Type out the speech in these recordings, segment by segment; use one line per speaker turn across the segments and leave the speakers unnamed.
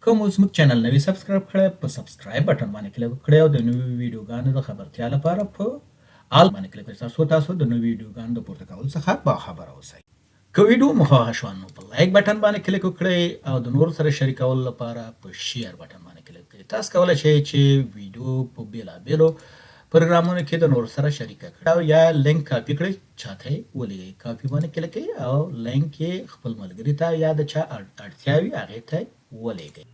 کوم اوس موږ چینل نوی سبسکرایب کړئ په سبسکرایب بټن باندې کلیک وکړئ او د نویو ویډیوګانو د خبرتیا لپاره په آل باندې کلیک وکړئ ترڅو د نویو ویډیوګانو د پورته کولو څخه باخبره اوسئ. که ویډیو مو خوښه شوه نو په لایک بټن باندې کلیک وکړئ او د نورو سره شریکولو لپاره په شیر بټن باندې کلیک وکړئ. تاسو کولی شئ چې ویډیو په بېلابېلو پروګرامونو کې د نورو سره شریکه کړئ او یا لینک کاپي کړئ چاته یې ولېږئ. کاپي باندې کلیک کړئ او لینک یې خپل ملګري ته یا د چا اړتیا وي هغې ته ولېږئ.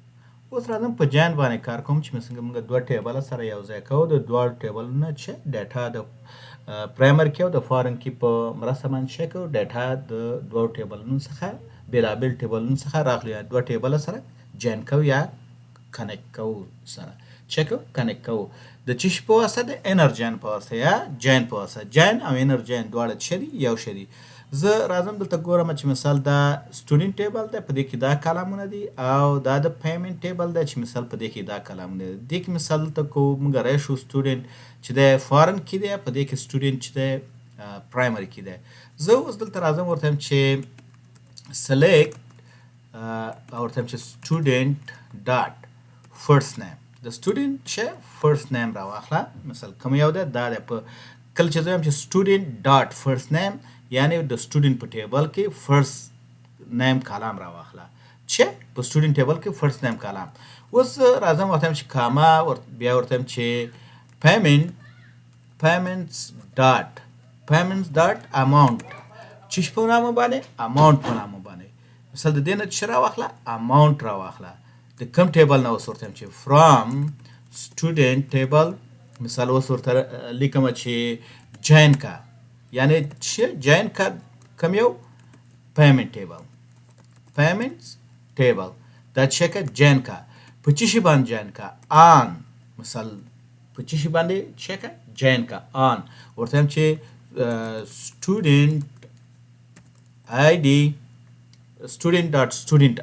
اوس راځم په جاین باندې کار کوم چې څنګه موږ دوه ټیبله سره یو ځای کوو. د دواړو ټیبلونه چې ډیټا د پرایمر کې او د فارن کې په مرسته باندې چک کوو. ډیټا د دوه ټیبلونو څخه بېلابېل ټیبلونو څخه راغلي دوه ټیبله سره جاین کوو یا کنیکټ کوو سره چک کوو کنیکټ کوو د چی شي په واسطه د انر جاین په واسطه یا جاین په واسطه. جاین او انر جاین دواړه څه دي یو شی دي. زه راځم دلته ګورم چې مثال دا سټوډنټ ټیبل دی په دې کې دا کالمونه دي او دا د پیمنټ ټیبل دی چې مثال په دې کې دا کالمونه دي. دې کې مثال دلته کوو موږ ریشو سټوډنټ چې دی فارن کې دی په دې کې سټوډنټ چې دی پرایمري کې دی. زه اوس دلته راځم ورته وایم چې سلیکټ او ورته وایم چې سټوډنټ ډاټ فرست نیم د سټوډنټ چې فرست نیم راواخله مثال کوم یو دی دا دی. په کله چې زه وایم چې سټوډنټ ډاټ فرست نیم یعنی د سټوډنټ په ټیبل کې فرست نیم کالم راواخله چې په سټوډنټ ټیبل کې فرست نیم کالم. اوس راځم ورته وایم چې کاما بیا ورته وایم چې پیمنټس ډاټ اماونټ چې په نامه باندې اماونټ په نامه باندې مثال د دې نه چې راواخله اماونټ راواخله د کوم ټیبل نه. اوس ورته وایم چې فرام سټوډنټ ټیبل مثال اوس ورته لیکم چې جاین کا یعنی چې جاین کا کوم یو پیمنټ ټیبل دا چې کا جاین کا په چی شي باندې جاین کا آن مثال په چی شي باندې چې کا جاین کا آن ورته هم چې سټوډنټ آی ډي سټوډنټ ډاټ سټوډنټ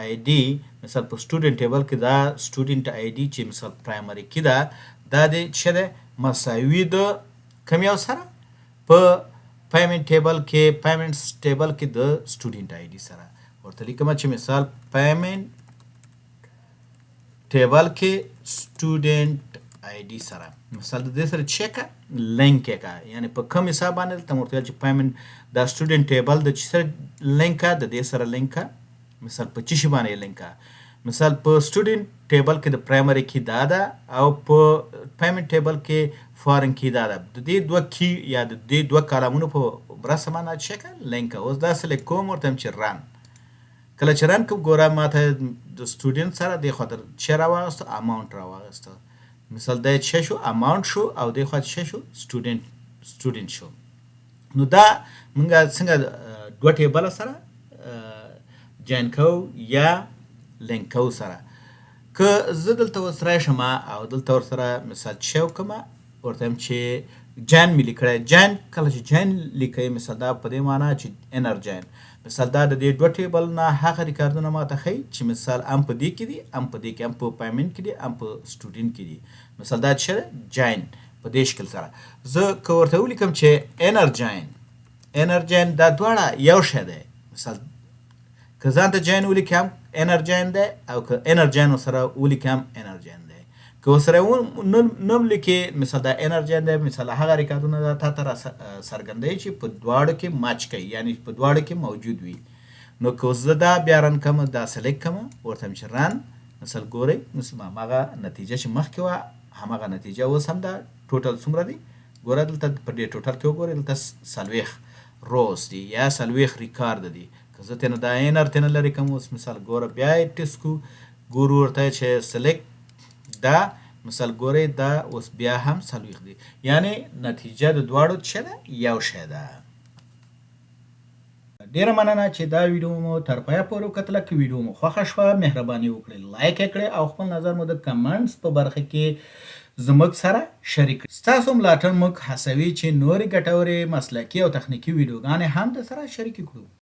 آی ډي مثال په سټوډنټ ټیبل کې دا سټوډنټ آی ډي چې مثال پرایمري کې دا د چې ده مساوي د کوم یو سره په پیمنټس ټیبل کې د سټوډنټ آی ډي سره ورته لیکم چې مثال پیمنټ ټیبل کې سټوډنټ آی ډي سره مثال د دې سره چک لینک کا یعنی په کوم حساب باندې ته ورته چې پیمنټ دا سټوډنټ ټیبل د چې سره لینک د دې سره لینک مثال په چی شي باندې لینک مثال په سټوډنټ ټیبل کې د پرایمري کې دا ده او په پیمنټ ټیبل کې فارن کې دا ده. د دې دوه کی یا د دې دوه کالمونو په مرسته باندې چک لینک. اوس دا سلیکټ کوم ورته چې رن کله چې رن کوم ګوره ماته د سټوډنټ سره د خاطر چې راوغسته اماونټ راوغسته مثال دا چې شو اماونټ شو او د خاطر چې شو سټوډنټ شو. نو دا موږ څنګه دوه ټیبل سره جاین کو یا لینک کو سره. که زه دلته اوس راشم او دلته ورسره مثال چې وکړم ورته وایم چې جاین مې لیکلی جاین کله چې جاین لیکئ مثال دا په دې معنا چې انر جاین مثال دا د دې دوه ټیبل نه هغه ریکاردونه ماته ښیي چې مثال هم په دې کې دي هم په دې کې هم په پیمنټ کې دي هم په سټوډنټ کې دي. مثال دا چې جاین په دې شکل سره زه که ورته ولیکم چې انر جاین دا دواړه یو شی دی. مثال که ځان ته جاین ولیکم انر جاین دی او که انر جاین سره ولیکم انر جاین دی. که سره نوم لیکي مثال دا انر جاین دی مثال هغه ریکاردونه تا ته څرګندوي چې په دواړو کې ماچ کوي یعنی په دواړو کې موجود وي. نو که زه دا بیا رن کوم دا سلیکټ کوم ورته چې رن مثال ګورئ مثال هغه نتیجه چې مخکې وه همغه نتیجه اوس هم دا ټوټل څومره دی ګوره دلته په دې ټوټل کې وګورئ دلته 40 روز دي یا 40 ریکارد دي. که زه تېنه دا انر تېنه لرې کوم اوس مثال ګوره بیا یې ټیسټ کو ګورو ورته چې سلیکټ دا مثال ګورئ دا اوس بیا هم 40 دي یعنی نتیجه د دواړو څه ده یو شی ده. ډیره مننه چې دا ویډیو مو تر پایه پورې وکتله. که ویډیو مو خوښه شوه مهرباني وکړئ لایک یې کړئ او خپل نظر مو د کمنټس په برخه کې زموږ سره شریک کړئ. ستاسو ملاتړ موږ هڅوي چې نورې ګټورې مسلکي او تخنیکي ویډیوګانې هم درسره شریکې کړو.